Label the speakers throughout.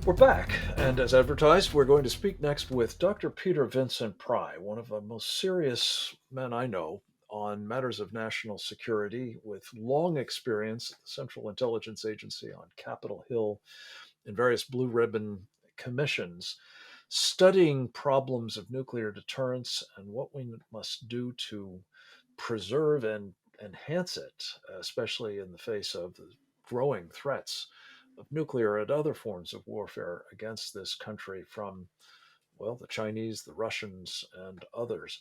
Speaker 1: We're back, and as advertised, we're going to speak next with Dr. Peter Vincent Pry, one of the most serious men I know on matters of national security, with long experience at the Central Intelligence Agency on Capitol Hill in various blue ribbon commissions, studying problems of nuclear deterrence and what we must do to preserve and enhance it, especially in the face of the growing threats of nuclear and other forms of warfare against this country from, well, the Chinese, the Russians, and others.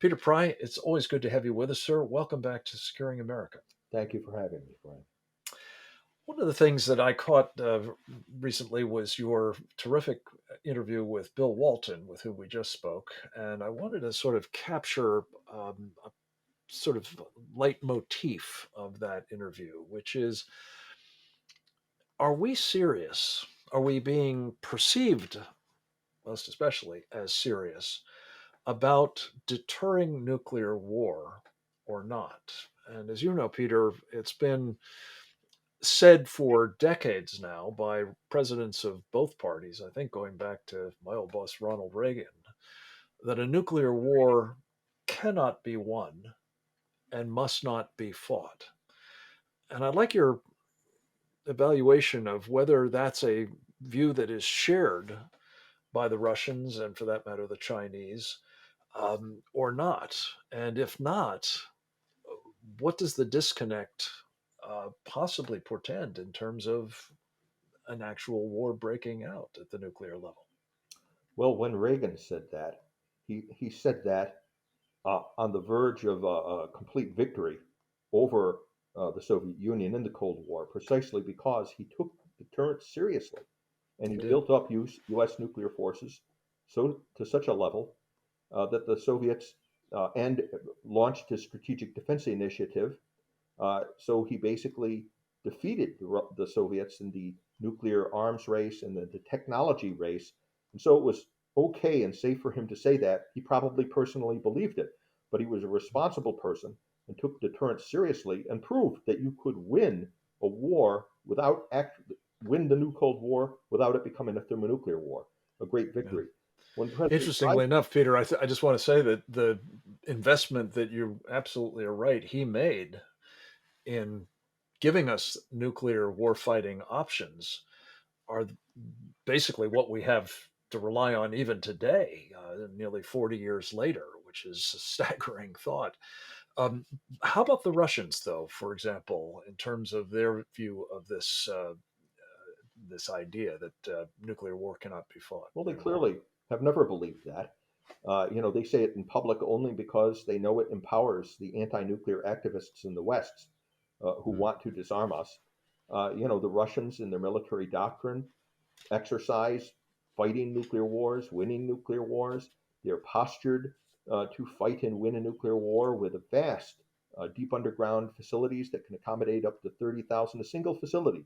Speaker 1: Peter Pry, it's always good to have you with us, sir. Welcome back to Securing America.
Speaker 2: Thank you for having me, Brian.
Speaker 1: One of the things that I caught recently was your terrific interview with Bill Walton, with whom we just spoke. And I wanted to sort of capture a sort of leitmotif of that interview, which is, are we serious? Are we being perceived, most especially, as serious about deterring nuclear war or not? And as you know, Peter, it's been said for decades now by presidents of both parties, I think going back to my old boss, Ronald Reagan, that a nuclear war cannot be won and must not be fought. And I'd like your evaluation of whether that's a view that is shared by the Russians and, for that matter, the Chinese, or not. And if not, what does the disconnect possibly portend in terms of an actual war breaking out at the nuclear level?
Speaker 2: Well, when Reagan said that, he said that on the verge of a complete victory over the Soviet Union in the Cold War, precisely because he took deterrence seriously and
Speaker 1: He
Speaker 2: he
Speaker 1: did.
Speaker 2: built up U.S. nuclear forces so to such a level that the Soviets and launched his Strategic Defense Initiative. So he basically defeated the Soviets in the nuclear arms race and the technology race. And so it was okay and safe for him to say that. He probably personally believed it, but he was a responsible person and took deterrence seriously and proved that you could win a war without win the new Cold War without it becoming a thermonuclear war. A great
Speaker 1: Yeah.
Speaker 2: victory. When President
Speaker 1: Interestingly enough, Peter, I just want to say that the investment that you absolutely are right, he made in giving us nuclear warfighting options are basically what we have to rely on even today, nearly 40 years later, which is a staggering thought. Um, how about the Russians, though, for example, in terms of their view of this idea that nuclear war cannot be fought?
Speaker 2: Well, they clearly have never believed that. They say it in public only because they know it empowers the anti-nuclear activists in the West who
Speaker 1: Hmm.
Speaker 2: want to disarm us. The Russians in their military doctrine exercise fighting nuclear wars, winning nuclear wars. They're postured to fight and win a nuclear war with a vast deep underground facilities that can accommodate up to 30,000. A single facility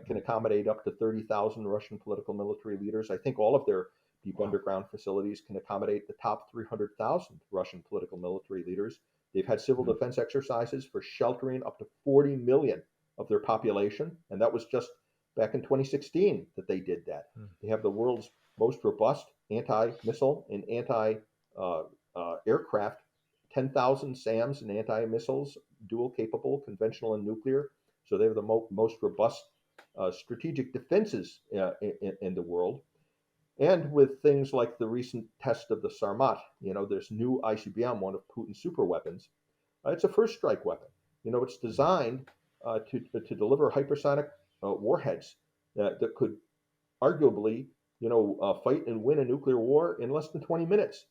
Speaker 2: can accommodate up to 30,000 Russian political military leaders. I think all of their deep
Speaker 1: Wow.
Speaker 2: underground facilities can accommodate the top 300,000 Russian political military leaders. They've had civil
Speaker 1: Hmm.
Speaker 2: defense exercises for sheltering up to 40 million of their population. And that was just back in 2016 that they did that.
Speaker 1: Hmm.
Speaker 2: They have the world's most robust anti missile and anti aircraft 10,000 SAMs and anti missiles, dual capable, conventional and nuclear. So they have the most robust strategic defenses in the world. And with things like the recent test of the Sarmat, this new ICBM, one of Putin's super weapons, it's a first strike weapon. It's designed to deliver hypersonic warheads that could arguably, fight and win a nuclear war in less than 20 minutes,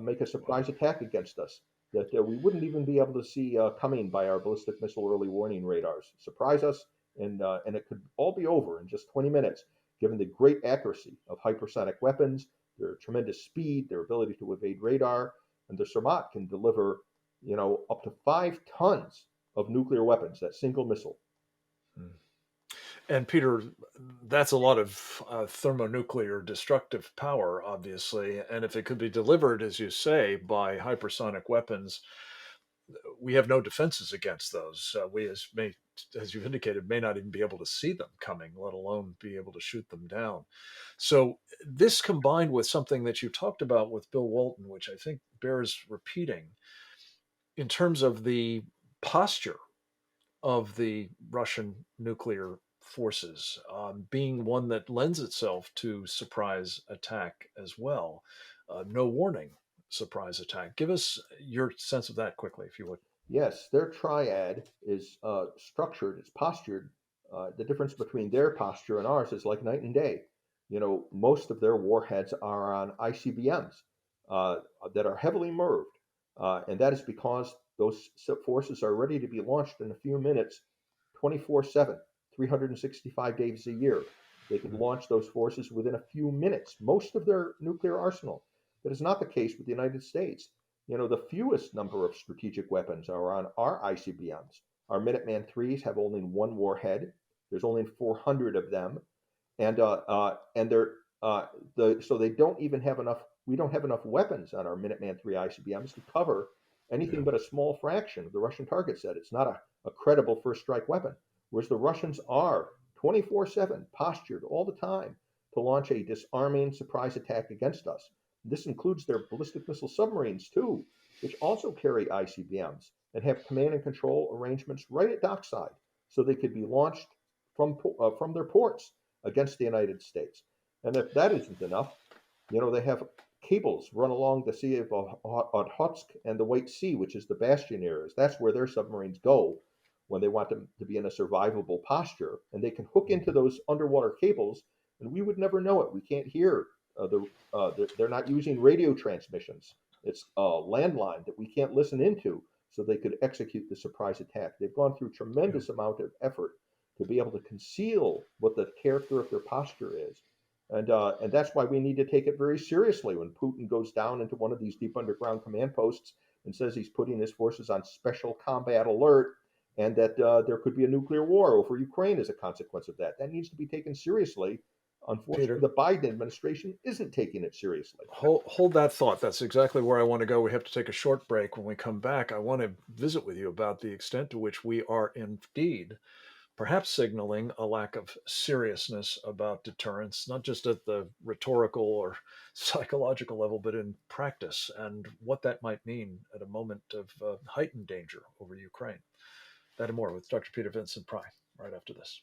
Speaker 2: make a
Speaker 1: Wow.
Speaker 2: surprise attack against us that we wouldn't even be able to see coming by our ballistic missile early warning radars. Surprise us, and it could all be over in just 20 minutes, given the great accuracy of hypersonic weapons, their tremendous speed, their ability to evade radar, and the Sarmat can deliver, up to 5 tons of nuclear weapons. That single missile.
Speaker 1: Hmm. And Peter, that's a lot of thermonuclear destructive power, obviously. And if it could be delivered, as you say, by hypersonic weapons, we have no defenses against those. We, as you've indicated, may not even be able to see them coming, let alone be able to shoot them down. So this combined with something that you talked about with Bill Walton, which I think bears repeating, in terms of the posture of the Russian nuclear forces, being one that lends itself to surprise attack as well. No warning surprise attack. Give us your sense of that quickly, if you would.
Speaker 2: Yes, their triad is structured, it's postured. The difference between their posture and ours is like night and day. You know, most of their warheads are on ICBMs that are heavily MIRVed. And that is because those forces are ready to be launched in a few minutes, 24/7, 365 days a year. They could
Speaker 1: Mhm.
Speaker 2: launch those forces within a few minutes, most of their nuclear arsenal. That is not the case with the United States. You know, the fewest number of strategic weapons are on our ICBMs. Our Minuteman IIIs have only one warhead. There's only 400 of them, and they're so they don't even have enough. We don't have enough weapons on our Minuteman III ICBMs to cover
Speaker 1: Yeah.
Speaker 2: anything but a small fraction of the Russian target set. It's not a credible first strike weapon. Whereas the Russians are 24/7 postured all the time to launch a disarming surprise attack against us. This includes their ballistic missile submarines too, which also carry ICBMs and have command and control arrangements right at dockside, so they could be launched from their ports against the United States. And if that isn't enough, you know, they have cables run along the Sea of Okhotsk and the White Sea, which is the bastion areas. That's where their submarines go when they want them to be in a survivable posture. And they can hook into those underwater cables, and we would never know it. We can't hear they're not using radio transmissions. It's a landline that we can't listen into, so they could execute the surprise attack. They've gone through
Speaker 1: Yeah.
Speaker 2: tremendous amount of effort to be able to conceal what the character of their posture is. And that's why we need to take it very seriously when Putin goes down into one of these deep underground command posts and says he's putting his forces on special combat alert and that there could be a nuclear war over Ukraine as a consequence of that. That needs to be taken seriously. Unfortunately,
Speaker 1: Peter,
Speaker 2: the Biden administration isn't taking it seriously.
Speaker 1: hold that thought. That's exactly where I want to go. We have to take a short break. When we come back, I want to visit with you about the extent to which we are indeed perhaps signaling a lack of seriousness about deterrence, not just at the rhetorical or psychological level, but in practice, and what that might mean at a moment of heightened danger over Ukraine. That and more with Dr. Peter Vincent Pry right after this.